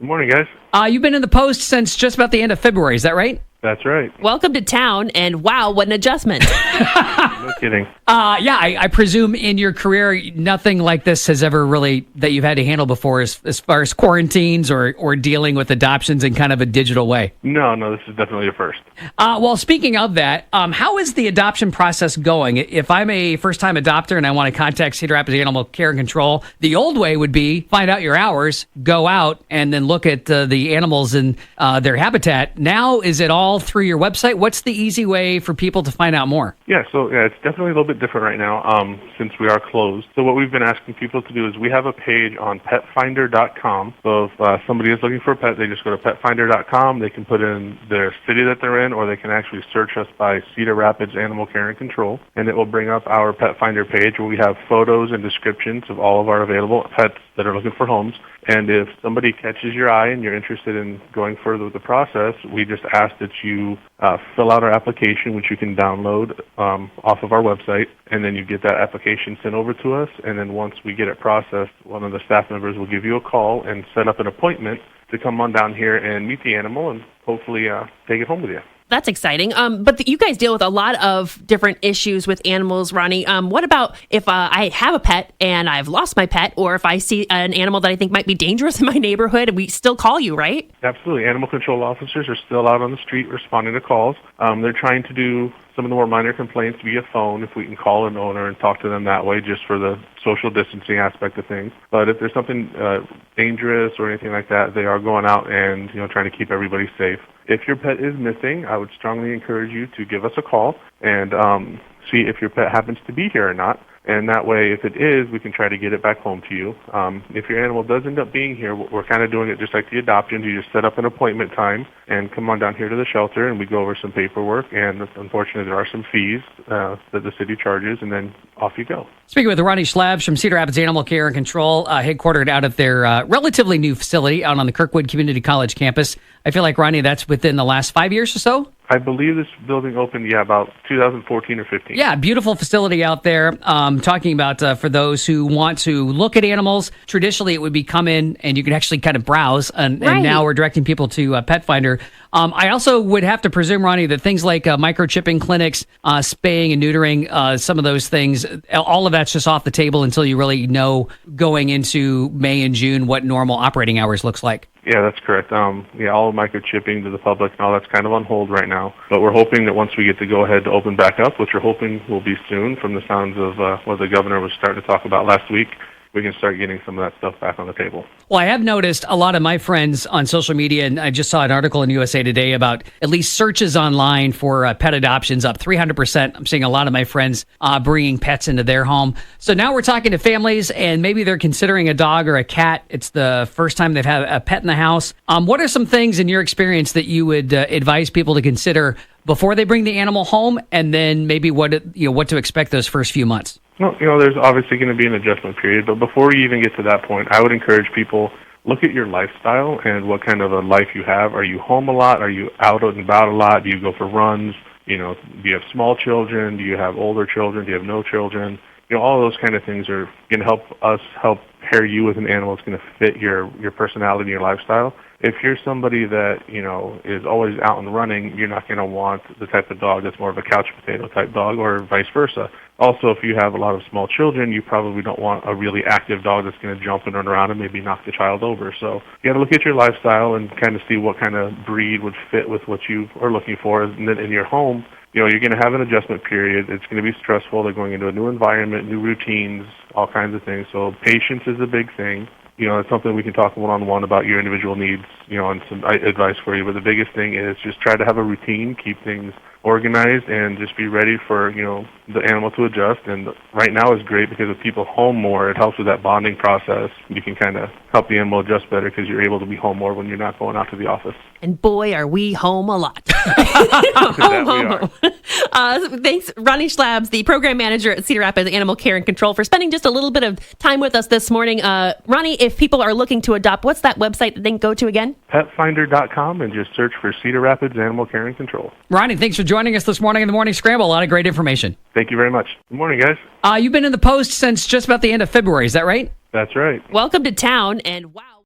Good morning, guys. You've been in the post since just about the end of February, is that right? That's right. Welcome to town, and wow, what an adjustment. No kidding. I presume in your career, nothing like this has ever really, that you've had to handle before as far as quarantines or dealing with adoptions in kind of a digital way. No, this is definitely a first. Well, speaking of that, how is the adoption process going? If I'm a first-time adopter and I want to contact Cedar Rapids Animal Care and Control, the old way would be find out your hours, go out, and then look at the animals in their habitat. Now, is it all through your website? What's the easy way for people to find out more? So it's definitely a little bit different right now since we are closed. So what we've been asking people to do is we have a page on petfinder.com. So if somebody is looking for a pet, they just go to petfinder.com. They can put in their city that they're in, or they can actually search us by Cedar Rapids Animal Care and Control, and it will bring up our Pet Finder page where we have photos and descriptions of all of our available pets that are looking for homes. And if somebody catches your eye and you're interested in going further with the process, we just ask that you fill out our application, which you can download off of our website, and then you get that application sent over to us. And then once we get it processed, one of the staff members will give you a call and set up an appointment to come on down here and meet the animal and hopefully take it home with you. That's exciting. But you guys deal with a lot of different issues with animals, Ronnie. What about if I have a pet and I've lost my pet, or if I see an animal that I think might be dangerous in my neighborhood, we still call you, right? Absolutely. Animal control officers are still out on the street responding to calls. They're trying to do some of the more minor complaints via phone if we can call an owner and talk to them that way, just for the social distancing aspect of things. But if there's something dangerous or anything like that, they are going out and trying to keep everybody safe. If your pet is missing, I would strongly encourage you to give us a call and see if your pet happens to be here or not. And that way, if it is, we can try to get it back home to you. If your animal does end up being here, we're kind of doing it just like the adoption. You just set up an appointment time and come on down here to the shelter, and we go over some paperwork. And unfortunately, there are some fees that the city charges, and then off you go. Speaking with Ronnie Schlabs from Cedar Rapids Animal Care and Control, headquartered out of their relatively new facility out on the Kirkwood Community College campus. I feel like, Ronnie, that's within the last 5 years or so? I believe this building opened, about 2014 or 15. Yeah, beautiful facility out there. Talking about for those who want to look at animals, traditionally it would be come in and you could actually kind of browse, and now we're directing people to Pet Finder. I also would have to presume, Ronnie, that things like microchipping clinics, spaying and neutering, some of those things, all of that's just off the table until you really know going into May and June what normal operating hours looks like. Yeah, that's correct. All microchipping to the public and all that's kind of on hold right now. But we're hoping that once we get to go ahead to open back up, which we're hoping will be soon from the sounds of what the governor was starting to talk about last week, we can start getting some of that stuff back on the table. Well, I have noticed a lot of my friends on social media, and I just saw an article in USA Today about at least searches online for pet adoptions up 300%. I'm seeing a lot of my friends bringing pets into their home. So now we're talking to families, and maybe they're considering a dog or a cat. It's the first time they've had a pet in the house. What are some things in your experience that you would advise people to consider before they bring the animal home, and then maybe what to expect those first few months? Well, there's obviously going to be an adjustment period, but before you even get to that point, I would encourage people, look at your lifestyle and what kind of a life you have. Are you home a lot? Are you out and about a lot? Do you go for runs? Do you have small children? Do you have older children? Do you have no children? All those kind of things are going to help us help pair you with an animal that's going to fit your personality and your lifestyle. If you're somebody that, is always out and running, you're not going to want the type of dog that's more of a couch potato type dog, or vice versa. Also, if you have a lot of small children, you probably don't want a really active dog that's going to jump and run around and maybe knock the child over. So you got to look at your lifestyle and kind of see what kind of breed would fit with what you are looking for. And then in your home, you're going to have an adjustment period. It's going to be stressful. They're going into a new environment, new routines, all kinds of things. So patience is a big thing. It's something we can talk one-on-one about your individual needs, and some advice for you. But the biggest thing is just try to have a routine, keep things organized, and just be ready for, the animal to adjust. And right now is great because with people home more, it helps with that bonding process. You can kind of help the animal adjust better because you're able to be home more when you're not going out to the office. And boy, are we home a lot. home. Thanks, Ronnie Schlabs, the program manager at Cedar Rapids Animal Care and Control, for spending just a little bit of time with us this morning. Ronnie, if people are looking to adopt, what's that website that they can go to again? Petfinder.com, and just search for Cedar Rapids Animal Care and Control. Ronnie, thanks for joining us this morning in the Morning Scramble. A lot of great information. Thank you very much. Good morning, guys. You've been in the post since just about the end of February, is that right? That's right. Welcome to town, and wow.